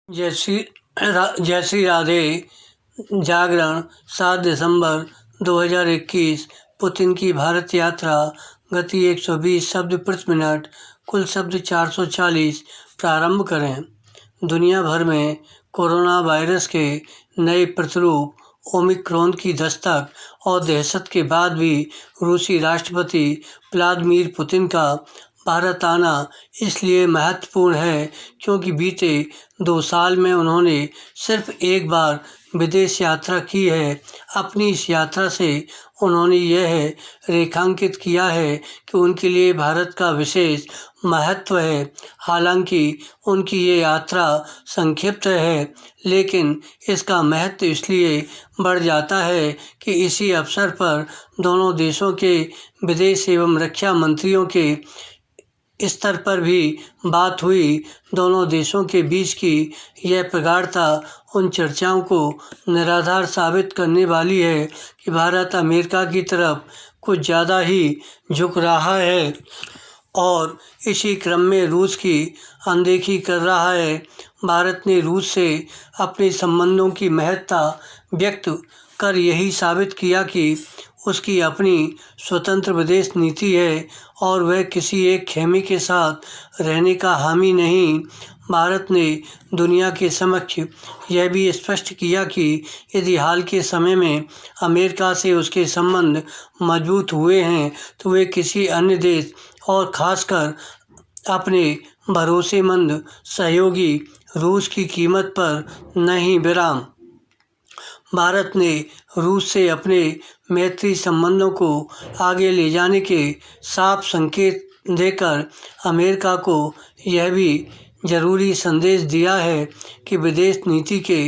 जय श्री राधे। जागरण 7 दिसंबर 2021। पुतिन की भारत यात्रा, गति 120 शब्द प्रति मिनट, कुल शब्द 440। प्रारंभ करें। दुनिया भर में कोरोना वायरस के नए प्रतिरूप ओमिक्रॉन की दस्तक और दहशत के बाद भी रूसी राष्ट्रपति व्लादिमीर पुतिन का भारत आना इसलिए महत्वपूर्ण है क्योंकि बीते 2 साल में उन्होंने सिर्फ एक बार विदेश यात्रा की है। अपनी इस यात्रा से उन्होंने यह रेखांकित किया है कि उनके लिए भारत का विशेष महत्व है। हालांकि उनकी ये यात्रा संक्षिप्त है, लेकिन इसका महत्व इसलिए बढ़ जाता है कि इसी अवसर पर दोनों देशों के विदेश एवं रक्षा मंत्रियों के स्तर पर भी बात हुई। दोनों देशों के बीच की यह प्रगाढ़ता उन चर्चाओं को निराधार साबित करने वाली है कि भारत अमेरिका की तरफ कुछ ज़्यादा ही झुक रहा है और इसी क्रम में रूस की अनदेखी कर रहा है। भारत ने रूस से अपने संबंधों की महत्ता व्यक्त कर यही साबित किया कि उसकी अपनी स्वतंत्र विदेश नीति है और वह किसी एक खेमे के साथ रहने का हामी नहीं। भारत ने दुनिया के समक्ष यह भी स्पष्ट किया कि यदि हाल के समय में अमेरिका से उसके संबंध मजबूत हुए हैं तो वे किसी अन्य देश और खासकर अपने भरोसेमंद सहयोगी रूस की कीमत पर नहीं। विराम। भारत ने रूस से अपने मैत्री संबंधों को आगे ले जाने के साफ संकेत देकर अमेरिका को यह भी जरूरी संदेश दिया है कि विदेश नीति के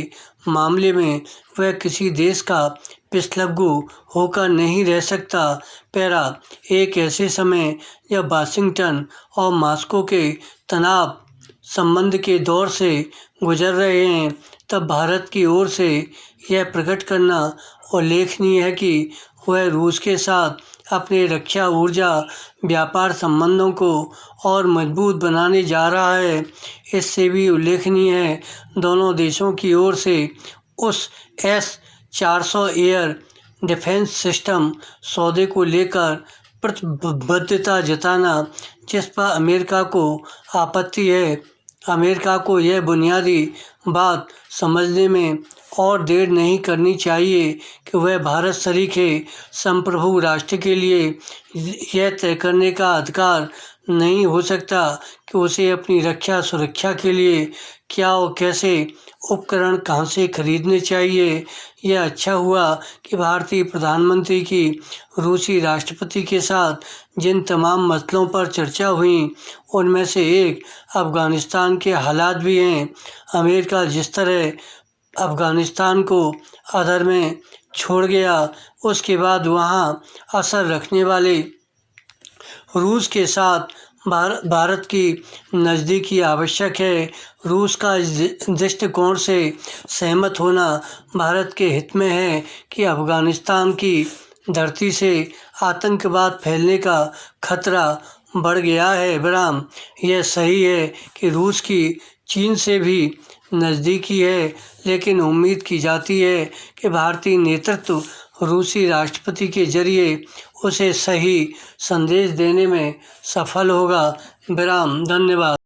मामले में वह किसी देश का पिछलग्गू होकर नहीं रह सकता। पैरा। एक ऐसे समय जब वाशिंगटन और मॉस्को के तनाव संबंध के दौर से गुजर रहे हैं, तब भारत की ओर से यह प्रकट करना उल्लेखनीय है कि वह रूस के साथ अपने रक्षा ऊर्जा व्यापार संबंधों को और मजबूत बनाने जा रहा है। इससे भी उल्लेखनीय है दोनों देशों की ओर से उस S-400 एयर डिफेंस सिस्टम सौदे को लेकर प्रतिबद्धता जताना जिस पर अमेरिका को आपत्ति है। अमेरिका को यह बुनियादी बात समझने में और देर नहीं करनी चाहिए कि वह भारत सरीखे संप्रभु राष्ट्र के लिए यह तय करने का अधिकार नहीं हो सकता कि उसे अपनी रक्षा सुरक्षा के लिए क्या और कैसे उपकरण कहां से खरीदने चाहिए। यह अच्छा हुआ कि भारतीय प्रधानमंत्री की रूसी राष्ट्रपति के साथ जिन तमाम मसलों पर चर्चा हुई उनमें से एक अफ़गानिस्तान के हालात भी हैं। अमेरिका जिस तरह अफ़गानिस्तान को अधर में छोड़ गया, उसके बाद वहां असर रखने वाले रूस के साथ भारत की नज़दीकी आवश्यक है। रूस का इस दृष्टिकोण से सहमत होना भारत के हित में है कि अफ़गानिस्तान की धरती से आतंकवाद फैलने का खतरा बढ़ गया है। विराम। यह सही है कि रूस की चीन से भी नज़दीकी है, लेकिन उम्मीद की जाती है कि भारतीय नेतृत्व रूसी राष्ट्रपति के जरिए उसे सही संदेश देने में सफल होगा। विराम। धन्यवाद।